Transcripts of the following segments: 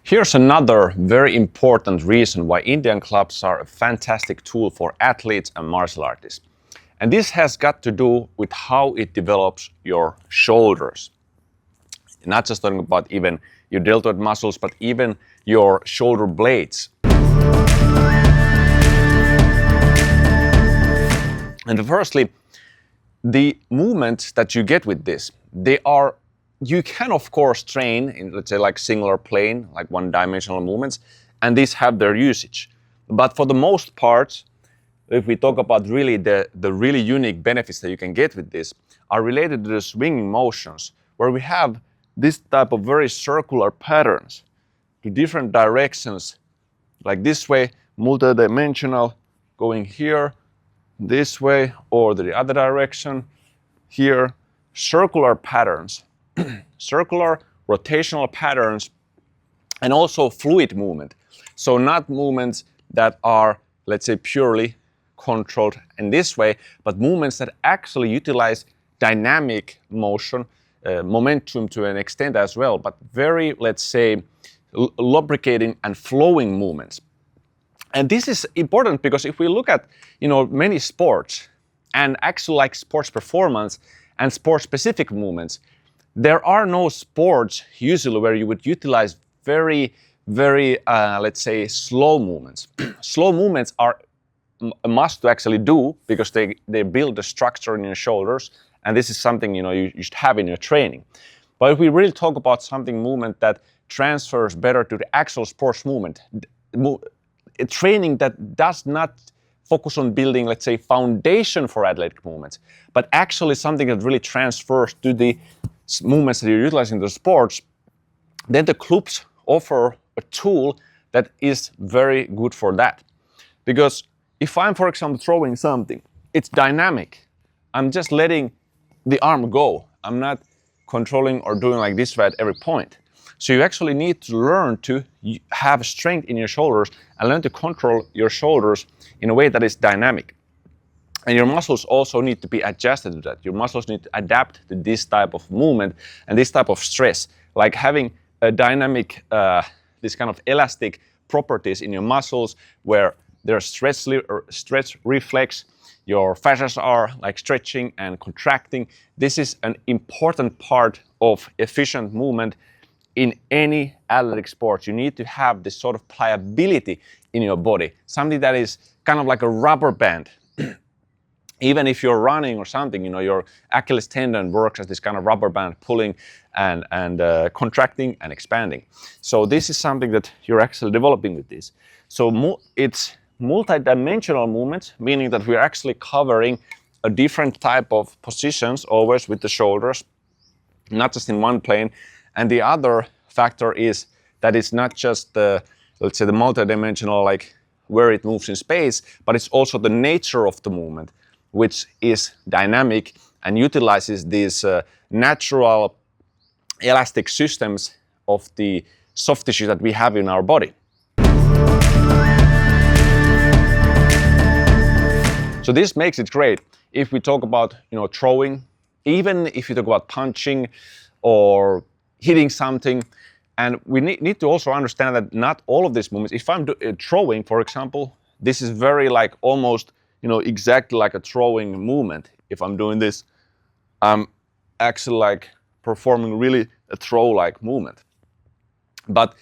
Here's another very important reason why Indian clubs are a fantastic tool for athletes and martial artists. And this has got to do with how it develops your shoulders. Not just talking about even your deltoid muscles, but even your shoulder blades. And firstly, the movements that you get with this, you can of course train in, let's say, like singular plane, like one-dimensional movements, and these have their usage. But for the most part, if we talk about really the really unique benefits that you can get with this, are related to the swinging motions, where we have this type of very circular patterns to different directions, like this way, multidimensional, going here, this way, or the other direction, here, circular patterns. Circular rotational patterns, and also fluid movement. So not movements that are, let's say, purely controlled in this way, but movements that actually utilize dynamic motion, momentum to an extent as well, but very, let's say, lubricating and flowing movements. And this is important because if we look at, many sports, and actually like sports performance and sports-specific movements, there are no sports usually where you would utilize very, let's say, slow movements. Slow movements are a must to actually do because they build the structure in your shoulders, and this is something you should have in your training. But if we really talk about movement that transfers better to the actual sports movement, a training that does not focus on building, let's say, foundation for athletic movements, but actually something that really transfers to the movements that you're utilizing in the sports, then the clubs offer a tool that is very good for that. Because if I'm, for example, throwing something, it's dynamic. I'm just letting the arm go. I'm not controlling or doing like this at every point. So you actually need to learn to have strength in your shoulders and learn to control your shoulders in a way that is dynamic. And your muscles also need to be adjusted to that. Your muscles need to adapt to this type of movement and this type of stress. Like having a dynamic, this kind of elastic properties in your muscles where there's stretch reflex, your fascias are like stretching and contracting. This is an important part of efficient movement in any athletic sport. You need to have this sort of pliability in your body, something that is kind of like a rubber band. Even if you're running or something, your Achilles tendon works as this kind of rubber band pulling and contracting and expanding. So this is something that you're actually developing with this. So it's multi-dimensional movements, meaning that we're actually covering a different type of positions always with the shoulders, not just in one plane. And the other factor is that it's not just let's say the multi-dimensional, like where it moves in space, but it's also the nature of the movement, which is dynamic and utilizes these natural elastic systems of the soft tissue that we have in our body. So this makes it great if we talk about throwing, even if you talk about punching or hitting something. And we need to also understand that not all of these movements, if I'm throwing, for example, this is very like almost exactly like a throwing movement. If I'm doing this, I'm actually like performing really a throw-like movement. But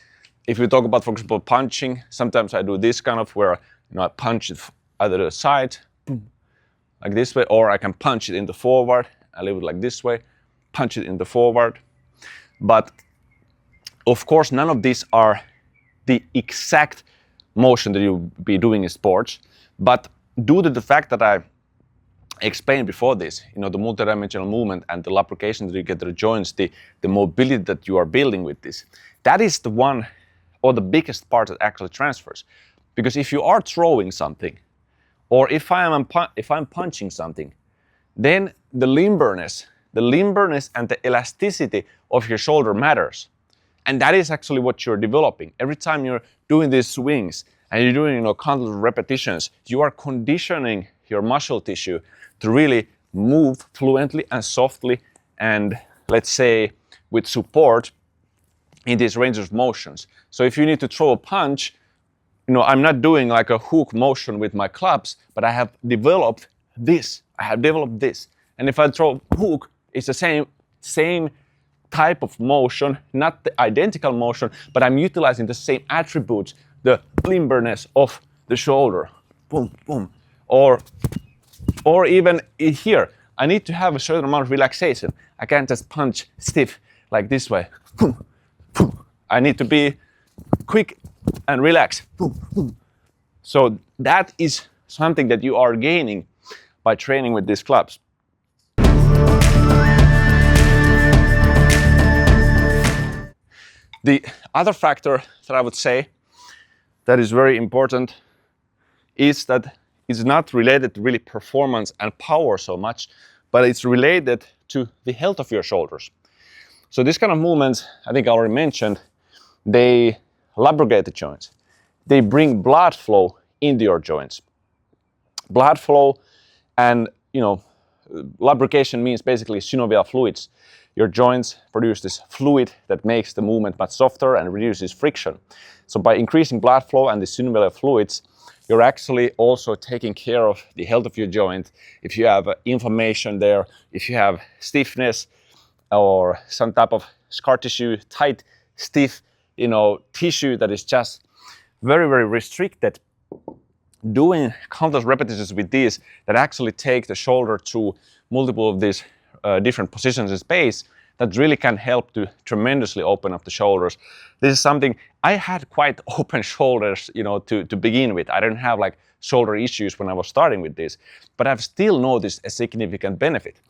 if we talk about, for example, punching, sometimes I do this kind of where I punch it either the side, like this way, or I can punch it in the forward. I leave it like this way, punch it in the forward. But of course, none of these are the exact motion that you'll be doing in sports, but due to the fact that I explained before this, the multidimensional movement and the lubrication that you get to the joints, the mobility that you are building with this, that is the one or the biggest part that actually transfers. Because if you are throwing something, or if I'm punching something, then the limberness and the elasticity of your shoulder matters. And that is actually what you're developing. Every time you're doing these swings and you're doing countless repetitions, you are conditioning your muscle tissue to really move fluently and softly and, let's say, with support in these range of motions. So if you need to throw a punch, I'm not doing like a hook motion with my clubs, but I have developed this. And if I throw hook, it's the same type of motion, not the identical motion, but I'm utilizing the same attributes, the limberness of the shoulder. Boom, boom. Or even here, I need to have a certain amount of relaxation. I can't just punch stiff like this way. Boom, boom. I need to be quick and relax. Boom, boom. So that is something that you are gaining by training with these clubs. The other factor that I would say that is very important is that it's not related to really performance and power so much, but it's related to the health of your shoulders. So these kind of movements, I think I already mentioned, they lubricate the joints. They bring blood flow into your joints. Blood flow and, lubrication means basically synovial fluids. Your joints produce this fluid that makes the movement much softer and reduces friction. So by increasing blood flow and the synovial fluids, you're actually also taking care of the health of your joint. If you have inflammation there, if you have stiffness or some type of scar tissue, tight, stiff, tissue that is just very, very restricted, doing countless repetitions with these that actually take the shoulder to multiple of these different positions in space, that really can help to tremendously open up the shoulders. This is something I had quite open shoulders, to begin with. I didn't have like shoulder issues when I was starting with this, but I've still noticed a significant benefit.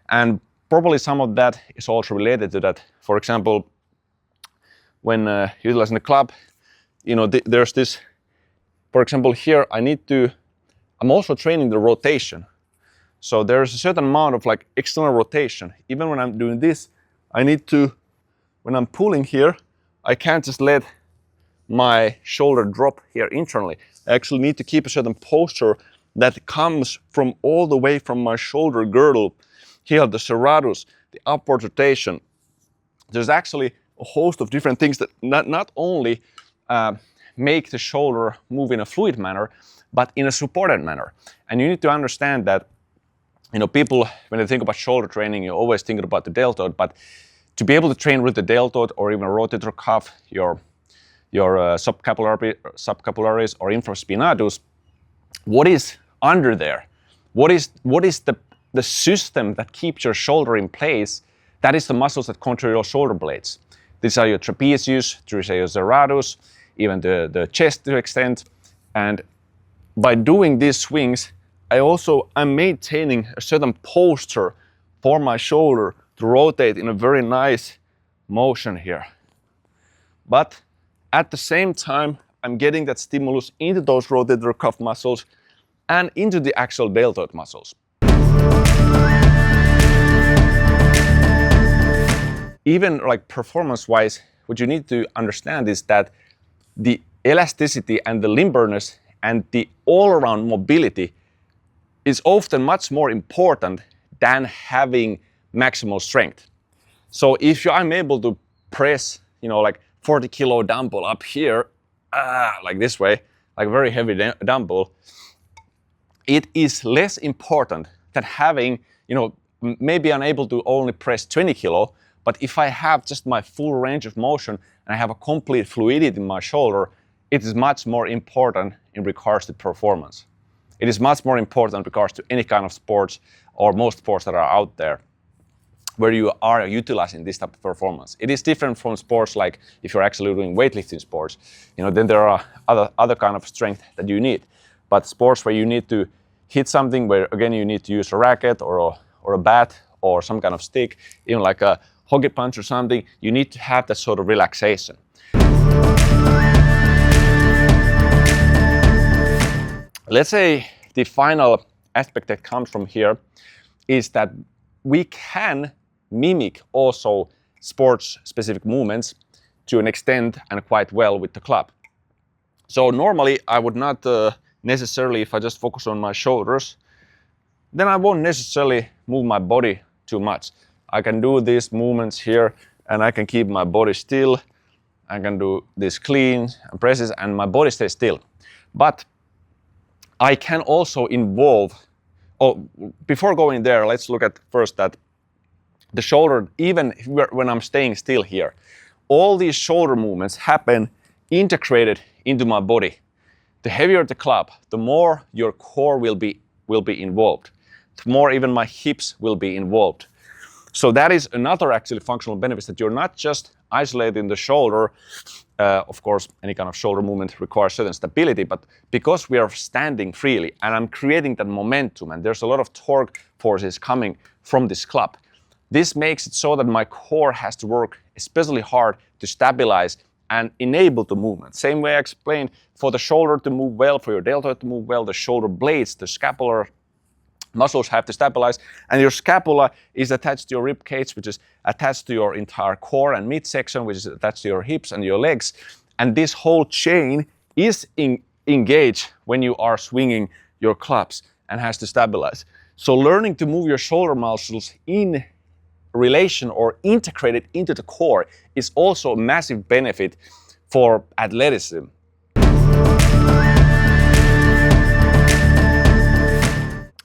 And probably some of that is also related to that. For example, when utilizing the club, there's this, for example, here I'm also training the rotation. So there's a certain amount of like external rotation. Even when I'm doing this, when I'm pulling here, I can't just let my shoulder drop here internally. I actually need to keep a certain posture that comes from all the way from my shoulder girdle, here the serratus, the upward rotation. There's actually a host of different things that not only make the shoulder move in a fluid manner, but in a supported manner. And you need to understand that people, when they think about shoulder training, you always think about the deltoid, but to be able to train with the deltoid or even rotator cuff, your subcapularis or infraspinatus, what is under there? What is the system that keeps your shoulder in place? That is the muscles that control your shoulder blades. These are your trapezius, these are your serratus, even the chest to extent. And by doing these swings, I'm maintaining a certain posture for my shoulder to rotate in a very nice motion here. But at the same time, I'm getting that stimulus into those rotator cuff muscles and into the actual deltoid muscles. Even like performance-wise, what you need to understand is that the elasticity and the limberness and the all-around mobility is often much more important than having maximal strength. So if I'm able to press, like 40 kilo dumbbell up here, like this way, like very heavy dumbbell, it is less important than having, maybe I'm able to only press 20 kilo, but if I have just my full range of motion and I have a complete fluidity in my shoulder, it is much more important in regards to performance. It is much more important in regards to any kind of sports or most sports that are out there where you are utilizing this type of performance. It is different from sports like if you're actually doing weightlifting sports, then there are other kind of strength that you need. But sports where you need to hit something where again you need to use a racket or a bat or some kind of stick, even like a hockey punch or something, you need to have that sort of relaxation. Let's say the final aspect that comes from here is that we can mimic also sports-specific movements to an extent and quite well with the club. So normally I would not necessarily, if I just focus on my shoulders, then I won't necessarily move my body too much. I can do these movements here and I can keep my body still I can do this clean and presses and my body stays still. But I can also involve, before going there, let's look at first that the shoulder, even when I'm staying still here, all these shoulder movements happen integrated into my body. The heavier the club, the more your core will be involved. The more even my hips will be involved. So that is another actually functional benefit, that you're not just isolating the shoulder. Of course, any kind of shoulder movement requires certain stability, but because we are standing freely and I'm creating that momentum and there's a lot of torque forces coming from this club, this makes it so that my core has to work especially hard to stabilize and enable the movement. Same way I explained, for the shoulder to move well, for your deltoid to move well, the shoulder blades, the scapular muscles have to stabilize, and your scapula is attached to your rib cage, which is attached to your entire core and midsection, which is attached to your hips and your legs. And this whole chain is engaged when you are swinging your clubs and has to stabilize. So learning to move your shoulder muscles in relation or integrated into the core is also a massive benefit for athleticism.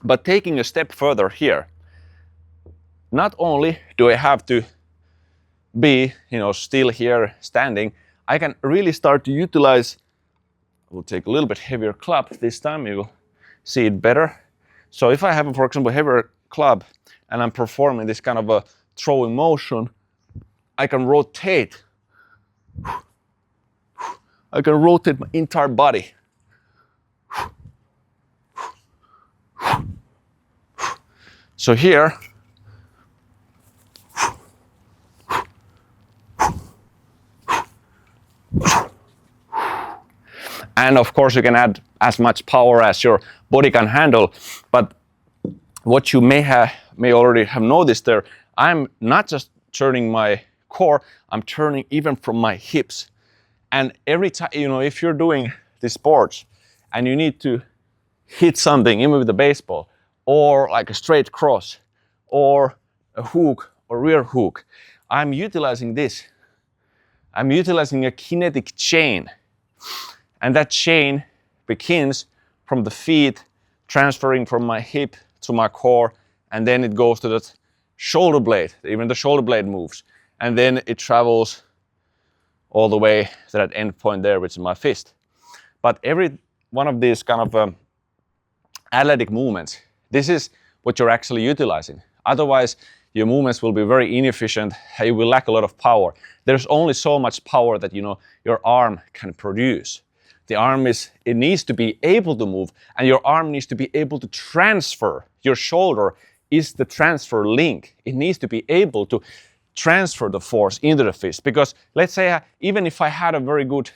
But taking a step further here, not only do I have to be, still here standing, I can really start to utilize, we'll take a little bit heavier club this time, you will see it better. So if I have, for example, heavier club and I'm performing this kind of a throwing motion, I can rotate. I can rotate my entire body. So here, and of course you can add as much power as your body can handle, but what you may already have noticed there, I'm not just turning my core, I'm turning even from my hips. And every time, if you're doing these sports and you need to hit something, even with the baseball, or like a straight cross, or a hook, or rear hook, I'm utilizing this. I'm utilizing a kinetic chain. And that chain begins from the feet, transferring from my hip to my core, and then it goes to that shoulder blade. Even the shoulder blade moves. And then it travels all the way to that end point there, which is my fist. But every one of these kind of athletic movements, this is what you're actually utilizing. Otherwise, your movements will be very inefficient. You will lack a lot of power. There's only so much power that your arm can produce. The arm it needs to be able to move, and your arm needs to be able to transfer. Your shoulder is the transfer link. It needs to be able to transfer the force into the fist. Because let's say even if I had a very good,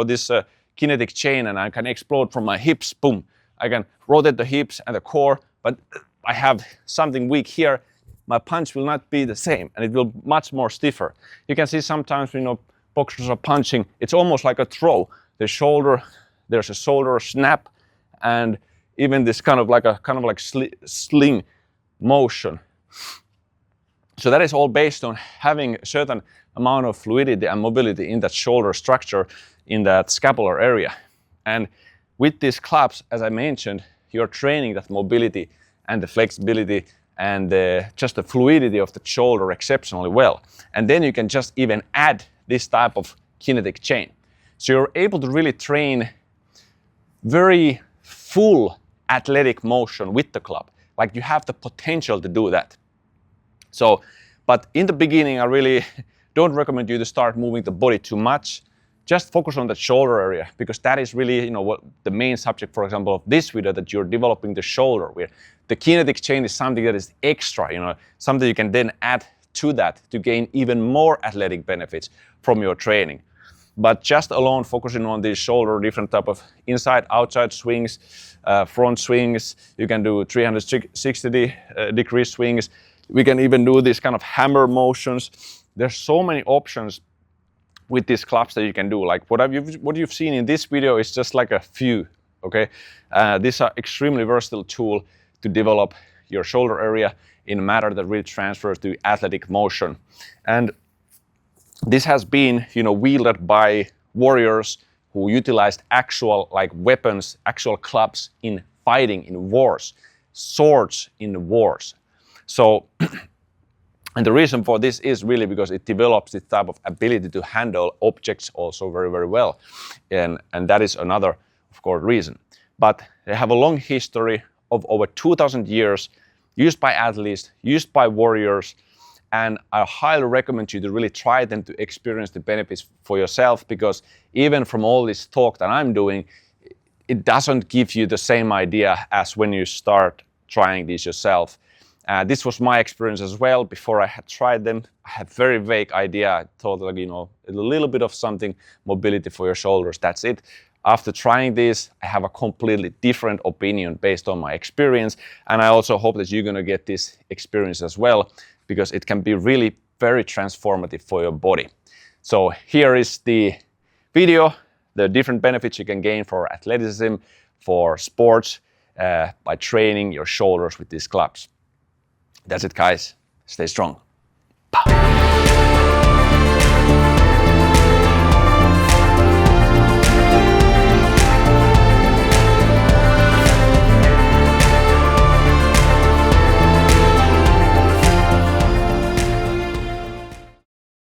this kinetic chain, and I can explode from my hips, boom, I can rotate the hips and the core, but I have something weak here, my punch will not be the same, and it will be much more stiffer. You can see sometimes, boxers are punching, it's almost like a throw. There's a shoulder snap, and even this kind of like sling motion. So that is all based on having a certain amount of fluidity and mobility in that shoulder structure, in that scapular area. And with these clubs, as I mentioned, you're training that mobility and the flexibility and just the fluidity of the shoulder exceptionally well. And then you can just even add this type of kinetic chain. So you're able to really train very full athletic motion with the club. Like you have the potential to do that. So, but in the beginning, I really don't recommend you to start moving the body too much. Just focus on the shoulder area, because that is really, what the main subject, for example, of this video, that you're developing the shoulder. Where the kinetic chain is something that is extra, something you can then add to that to gain even more athletic benefits from your training. But just alone focusing on the shoulder, different type of inside, outside swings, front swings, you can do 360 degree swings. We can even do these kind of hammer motions. There's so many options with these clubs that you can do. Like what you've seen in this video is just like a few, okay? These are extremely versatile tool to develop your shoulder area in a manner that really transfers to athletic motion. And This has been, wielded by warriors who utilized actual weapons, actual clubs in fighting, in wars, swords in wars. So, and the reason for this is really because it develops this type of ability to handle objects also very, very well. And that is another, of course, reason. But they have a long history of over 2,000 years, used by athletes, used by warriors, and I highly recommend you to really try them to experience the benefits for yourself, because even from all this talk that I'm doing, it doesn't give you the same idea as when you start trying these yourself. This was my experience as well. Before I had tried them, I had very vague idea. I thought a little bit of something, mobility for your shoulders, that's it. After trying this, I have a completely different opinion based on my experience. And I also hope that you're gonna get this experience as well, because it can be really very transformative for your body. So here is the video, the different benefits you can gain for athleticism, for sports, by training your shoulders with these clubs. That's it, guys. Stay strong. Pow.